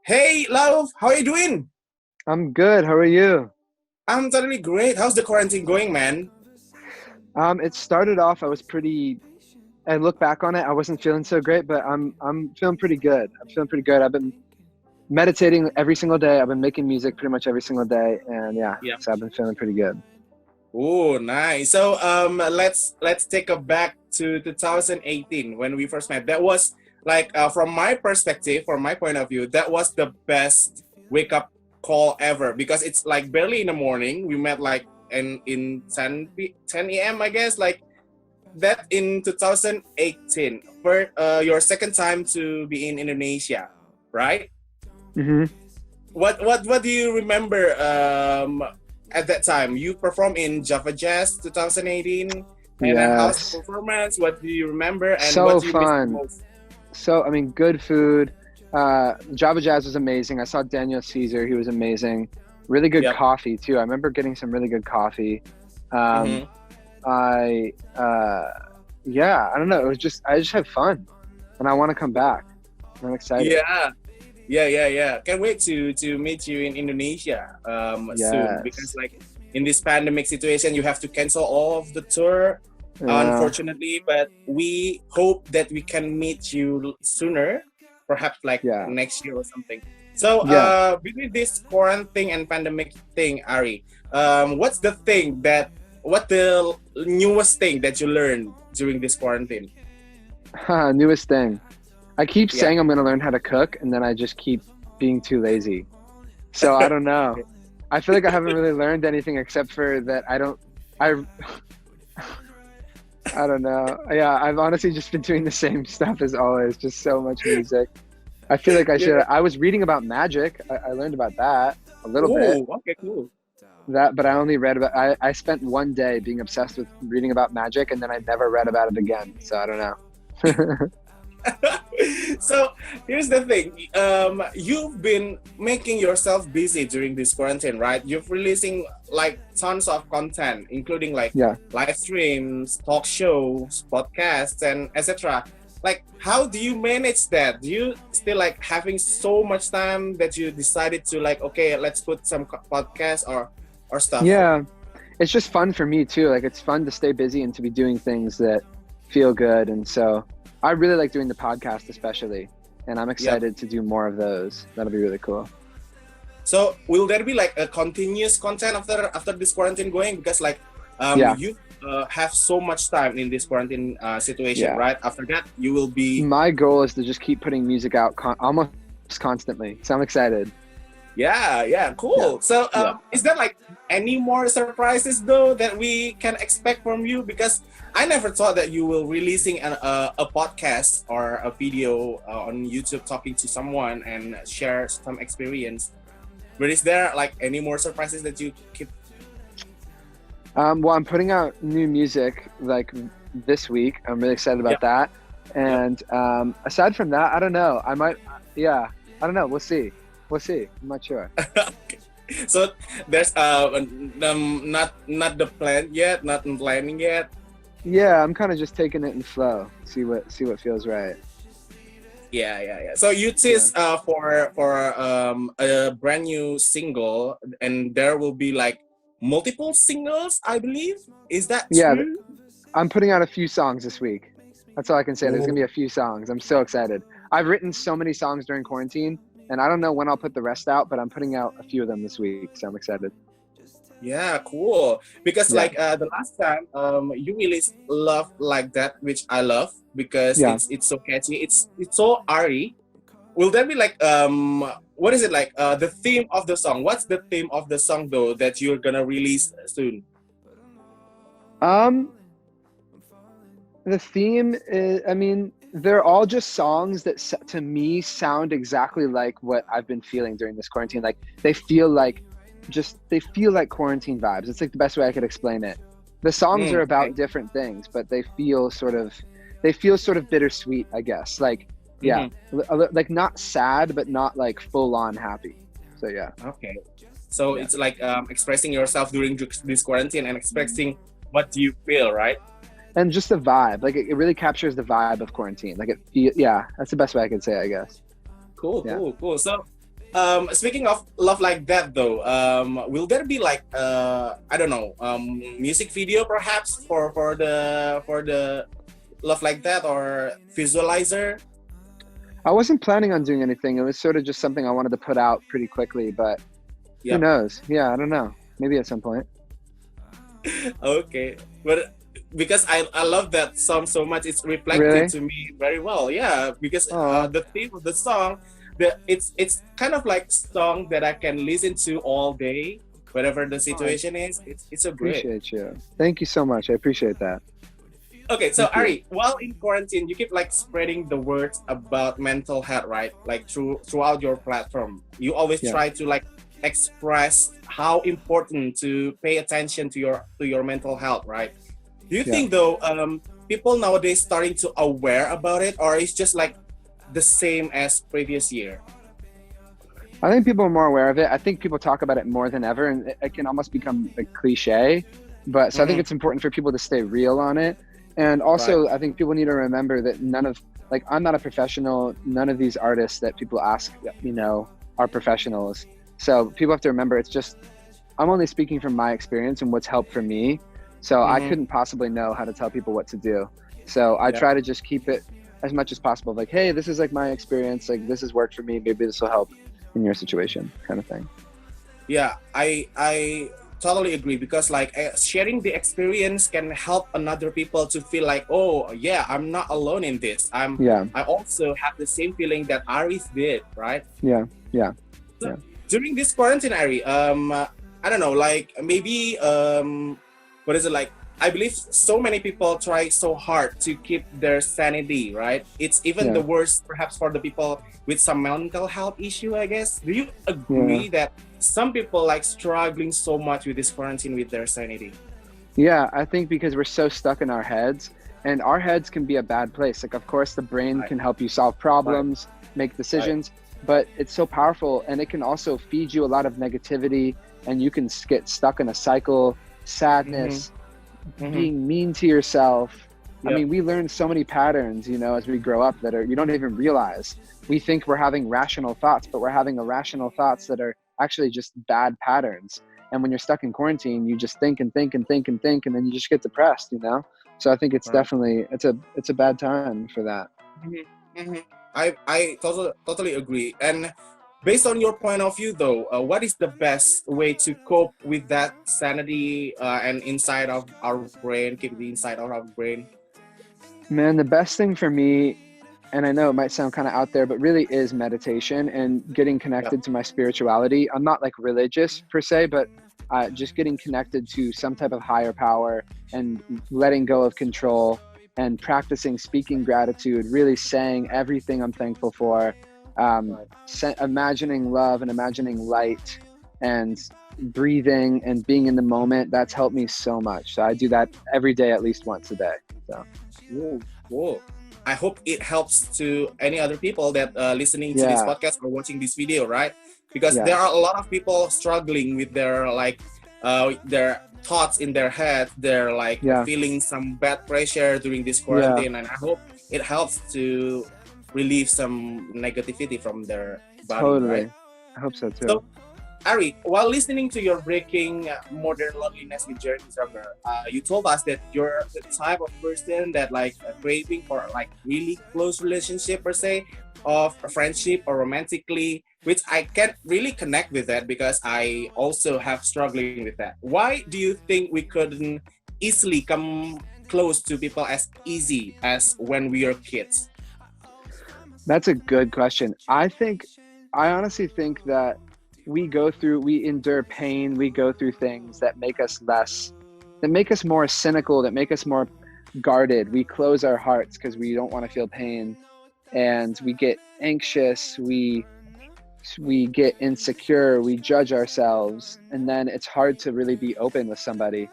Hey, Lauv, how are you doing? I'm good. How are you? I'm totally great. How's the quarantine going, man? It started off, I was pretty, I look back on it, I wasn't feeling so great, but I'm feeling pretty good. I'm feeling pretty good. I've been meditating every single day. I've been making music pretty much every single day, and yeah, Yeah. so I've been feeling pretty good. Oh, nice. So, let's take a back to 2018 when we first met. That was like, from my perspective, from my point of view, that was the best wake up call ever because it's like barely in the morning. We met like in 10 a.m. I guess like that in 2018 for your second time to be in Indonesia, right? hmm What do you remember at that time? You performed in Java Jazz 2018, and how's the Yes. performance? What do you remember, and what So do you miss the fun. most? So, I mean, good food. Java Jazz was amazing. I saw Daniel Caesar. He was amazing. Really good Yep. coffee, too. I remember getting some really good coffee. Um, Mm-hmm. I, yeah, I don't know. I just had fun and I want to come back. I'm excited. Yeah, yeah. Can't wait to meet you in Indonesia soon because Yes. like in this pandemic situation, you have to cancel all of the tour, Yeah. unfortunately. But we hope that we can meet you sooner, perhaps like Yeah. next year or something. So Yeah. between this quarantine and pandemic thing, Ari, what's the thing that what the newest thing that you learned during this quarantine? Newest thing. I keep Yeah. saying I'm going to learn how to cook and then I just keep being too lazy. So I don't know. I feel like I haven't really learned anything except for that I, I don't know. Yeah. I've honestly just been doing the same stuff as always. Just so much music. I feel like Yeah. I was reading about magic. I learned about that a little bit. Oh, okay, cool. But I only read about. I spent one day being obsessed with reading about magic, and then I never read about it again. So I don't know. So here's the thing. You've been making yourself busy during this quarantine, right? You've releasing like tons of content, including like Yeah. live streams, talk shows, podcasts, and etc. Like, how do you manage that? Do you still like having so much time that you decided to like, okay, let's put some podcast or stuff? Yeah. It's just fun for me too. Like it's fun to stay busy and to be doing things that feel good. And so I really like doing the podcast, especially. And I'm Yep. excited to do more of those. That'll be really cool. So will there be like a continuous content after this quarantine going? Because like Yeah. you have so much time in this quarantine situation, Yeah. right? After that, you will be My goal is to just keep putting music out almost constantly. So I'm excited. yeah, Yeah. cool. So Yeah. is there like any more surprises though that we can expect from you? Because I never thought that you will releasing a podcast or a video on YouTube talking to someone and share some experience. But is there like any more surprises that you keep? Well, I'm putting out new music like this week. I'm really excited about Yep. that. Yep. And aside from that, I don't know. Yeah, I don't know. We'll see. We'll see. I'm not sure. So there's not the plan yet, not in planning yet. Yeah, I'm kind of just taking it in flow. See what feels right. Yeah. So you Yeah. tease for a brand new single, and there will be like multiple singles, I believe. Is that Yeah, true? I'm putting out a few songs this week. That's all I can say. There's gonna be Oh, a few songs. I'm so excited. I've written so many songs during quarantine, and I don't know when I'll put the rest out, but I'm putting out a few of them this week, so I'm excited. yeah, cool. Because Yeah. like the last time you released Love Like That, which I love because Yeah. it's so catchy. It's so airy. Will there be like what is it like the theme of the song? What's the theme of the song though that you're gonna release soon? Um, the theme is, I mean, they're all just songs that to me sound exactly like what I've been feeling during this quarantine. Like they feel like quarantine vibes. It's like the best way I could explain it. The songs are Okay. about different things, but they feel sort of bittersweet, I guess. Like, yeah, Mhm. like not sad, but not like full on happy. So yeah, Okay. So yeah. it's like expressing yourself during this quarantine and expressing what you feel, right? And just the vibe, like it really captures the vibe of quarantine. Like yeah, that's the best way I could say it, I guess. Cool, Yeah. cool, cool. So Speaking of love like that, though, will there be like I don't know, music video perhaps for the love like that or visualizer? I wasn't planning on doing anything. It was sort of just something I wanted to put out pretty quickly, but who Yep. knows? Yeah, I don't know. Maybe at some point. Okay, but because I love that song so much, it's reflected Really? to me very well. Yeah, because Oh, the theme of the song, it's kind of like song that I can listen to all day, whatever the I situation is. It's so great. appreciate you. Thank you so much. I appreciate that. Okay, so Thank you. Ari, while in quarantine, you keep like spreading the words about mental health, right? Like throughout your platform, you always Yeah. try to like express how important to pay attention to your mental health, right? Do you Yeah. think though, people nowadays starting to aware about it, or it's just like the same as previous year? I think people are more aware of it. I think people talk about it more than ever, and it can almost become a cliche. But so I think Mm-hmm. it's important for people to stay real on it. And Right. also, I think people need to remember that like, I'm not a professional. None of these artists that people ask, are professionals. So people have to remember I'm only speaking from my experience and what's helped for me. So I Mm-hmm. couldn't possibly know how to tell people what to do. So I Yeah. try to just keep it as much as possible. Like, hey, this is like my experience. Like, this has worked for me. Maybe this will help in your situation, kind of thing. Yeah, I totally agree because like sharing the experience can help another people to feel like, oh yeah, I'm not alone in this. Yeah, I also have the same feeling that Aris did, right? yeah, yeah, So yeah, during this quarantine, Ari, I don't know, like maybe what is it like? I believe so many people try so hard to keep their sanity, right? It's even the yeah, worst, perhaps, for the people with some mental health issue. I guess. Do you yeah. agree that some people like struggling so much with this quarantine with their sanity? Yeah, I think because we're so stuck in our heads, and our heads can be a bad place. Like, of course, the brain Right, can help you solve right, problems, make right. decisions, but it's so powerful, and it can also feed you a lot of negativity, and you can get stuck in a cycle, Mm-hmm. sadness, Mm-hmm. being mean to yourself. I Yep. mean, we learn so many patterns, as we grow up that you don't even realize. We think we're having rational thoughts, but we're having irrational thoughts that are actually just bad patterns. And when you're stuck in quarantine, you just think and think and think and think, and then you just get depressed. So I think it's Right. definitely it's a bad time for that. Mhm, mhm. I totally agree. And based on your point of view, though, what is the best way to cope with that sanity and inside of our brain, keep the inside of our brain? Man, the best thing for me, and I know it might sound kind of out there, but really is meditation and getting Yep. connected to my spirituality. I'm not like religious per se, but just getting connected to some type of higher power and letting go of control and practicing speaking gratitude, really saying everything I'm thankful for, Right. imagining love and imagining light and breathing and being in the moment. That's helped me so much. So I do that every day, at least once a day. So Whoa, whoa. I hope it helps to any other people that listening to this yeah, podcast or watching this video, right? Because yeah, there are a lot of people struggling with their thoughts in their head. They're like yeah. feeling some bad pressure during this Yeah, quarantine, and I hope it helps to relieve some negativity from their body, right? totally. I hope so too. So Ari, while listening to your Breaking Modern Loneliness with Jeremy Zucker, you told us that you're the type of person that like craving for like really close relationship per se, of a friendship or romantically, which I can't really connect with that because I also have struggling with that. Why do you think we couldn't easily come close to people as easy as when we are kids? That's a good question. I honestly think that we endure pain, we go through things that make us more cynical, that make us more guarded. We close our hearts because we don't want to feel pain, and we get anxious, we get insecure, we judge ourselves, and then it's hard to really be open with somebody.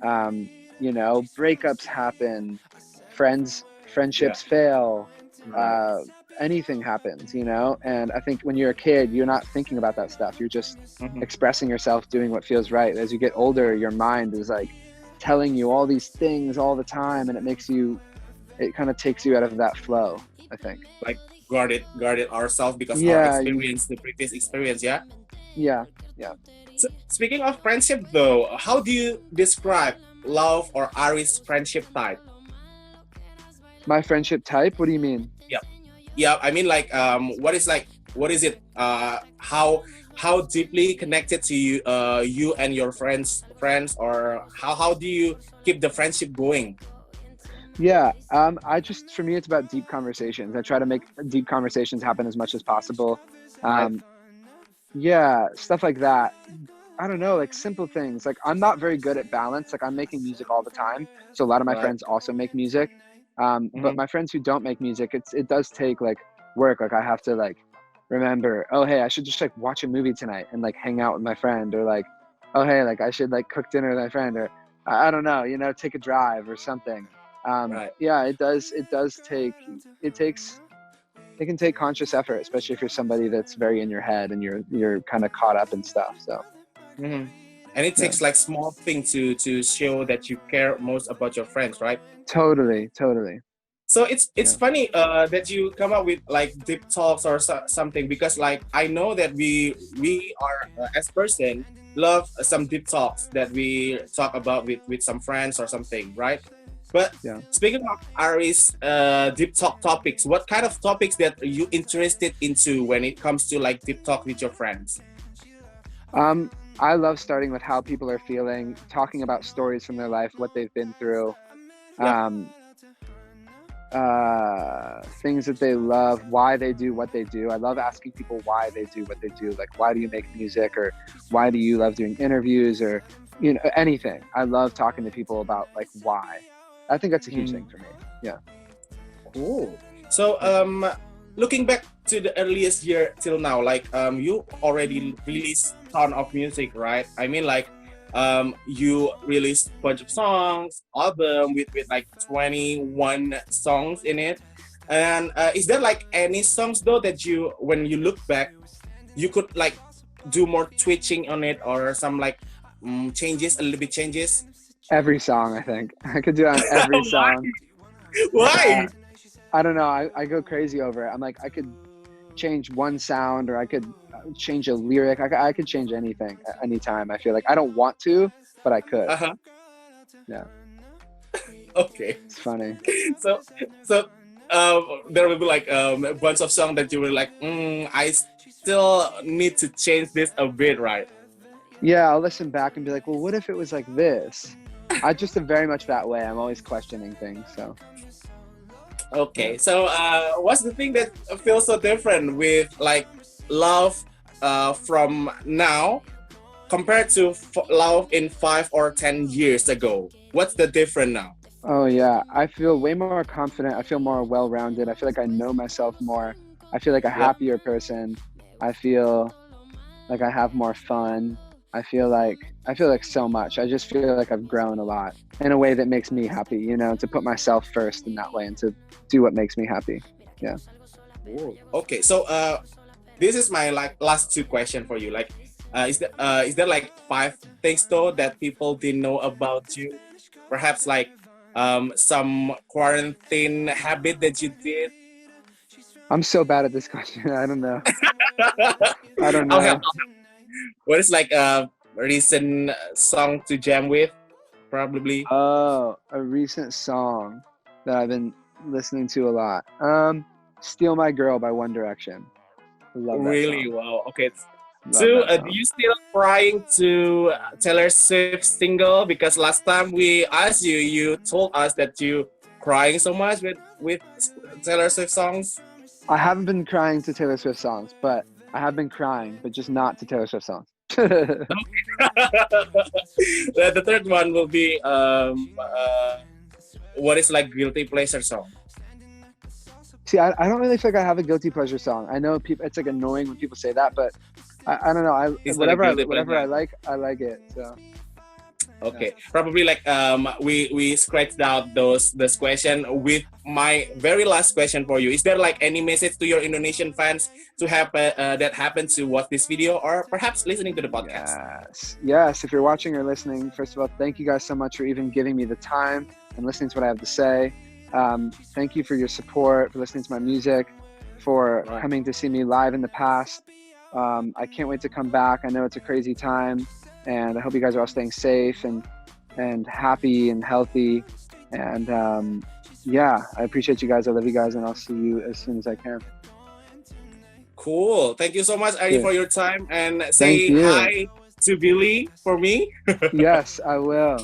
Breakups happen, Yeah, friendships fail, right, uh, anything happens. And I think when you're a kid, you're not thinking about that stuff. You're just hmm, expressing yourself, doing what feels right. As you get older, your mind is like telling you all these things all the time, and it kind of takes you out of that flow, I think. like guarded ourselves because our Yeah, experience, the previous experience. Yeah. yeah. So speaking of friendship, though, how do you describe Lauv or Ari's friendship type? My friendship type? What do you mean? Yeah, I mean, like, what is it? How deeply connected to you, you and your friends, or how do you keep the friendship going? Yeah, for me, it's about deep conversations. I try to make deep conversations happen as much as possible. Right. Um, yeah, stuff like that. I don't know, like simple things. Like I'm not very good at balance. Like I'm making music all the time, so a lot of my Right. friends also make music. But Mm-hmm. my friends who don't make music, it does take like work. Like I have to like remember, oh hey, I should just like watch a movie tonight and like hang out with my friend, or like, oh hey, like I should like cook dinner with my friend, or I don't know, take a drive or something. Right. Yeah, it does take it takes it can take conscious effort, especially if you're somebody that's very in your head and you're kind of caught up in stuff. So Mm-hmm. And it yeah, takes like small thing to show that you care most about your friends, right? totally. So it's Yeah. funny that you come up with like deep talks or something, because like I know that we are as person love some deep talks that we talk about with some friends or something, right? But Yeah. speaking of Ari's deep talk topics, what kind of topics that you interested into when it comes to like deep talk with your friends? Um, I love starting with how people are feeling, talking about stories from their life, what they've been through, Yeah. um, things that they love, why they do what they do. I love asking people why they do what they do. Like, why do you make music, or why do you love doing interviews, or anything. I love talking to people about like why. I think that's a huge thing for me. Yeah. Cool. So, Yeah. looking back to the earliest year till now, like, you already released ton of music, right? I mean, like, you released a bunch of songs, album with like 21 songs in it. And is there like any songs though that you, when you look back, you could like do more twitching on it, or some like changes, a little bit changes? Every song, I think I could do it on every Why? song. Why? I don't know. I go crazy over it. I'm like, I could change one sound, or I could change a lyric. I could change anything at any time. I feel like I don't want to, but I could. Uh-huh. Yeah. Okay. It's funny. So so there will be like a bunch of songs that you were like, I still need to change this a bit, right? Yeah, I'll listen back and be like, well, what if it was like this? I just am very much that way. I'm always questioning things. So Okay, so what's the thing that feels so different with like love from now compared to love in 5 or 10 years ago? What's the difference now? oh yeah, I feel way more confident. I feel more well-rounded. I feel like I know myself more. I feel like a Yeah. happier person. I feel like I have more fun. I feel like so much. I just feel like I've grown a lot in a way that makes me happy, to put myself first in that way and to do what makes me happy. Yeah. Cool. Okay, so this is my like last two question for you. Like, is there like 5 things though that people didn't know about you? Perhaps like some quarantine habit that you did. I'm so bad at this question. I don't know. I don't I'll help. know. What is like a recent song to jam with? Probably. Oh, a recent song that I've been listening to a lot. Steal My Girl by One Direction. I love that Really? song. Wow. Okay. Love So, that do song. you still trying to Taylor Swift single? Because last time we asked you, you told us that you crying so much with Taylor Swift songs. I haven't been crying to Taylor Swift songs, but I have been crying, but just not to Taylor Swift songs. The third one will be what is like guilty pleasure song. See, I don't really feel like I have a guilty pleasure song. I know people, it's like annoying when people say that, but I don't know. It's not a guilty Whatever pleasure. I like it. So Okay, probably like we scratched out this question with my very last question for you. Is there like any message to your Indonesian fans to have that happen to watch this video or perhaps listening to the podcast? yes. If you're watching or listening, first of all, thank you guys so much for even giving me the time and listening to what I have to say. Thank you for your support, for listening to my music, for Right. coming to see me live in the past. I can't wait to come back. I know it's a crazy time, and I hope you guys are all staying safe and happy and healthy. And yeah, I appreciate you guys. I love you guys, and I'll see you as soon as I can. Cool. Thank you so much, Ari, Yeah. for your time, and Thank say you. hi to Billy for me. Yes, I will.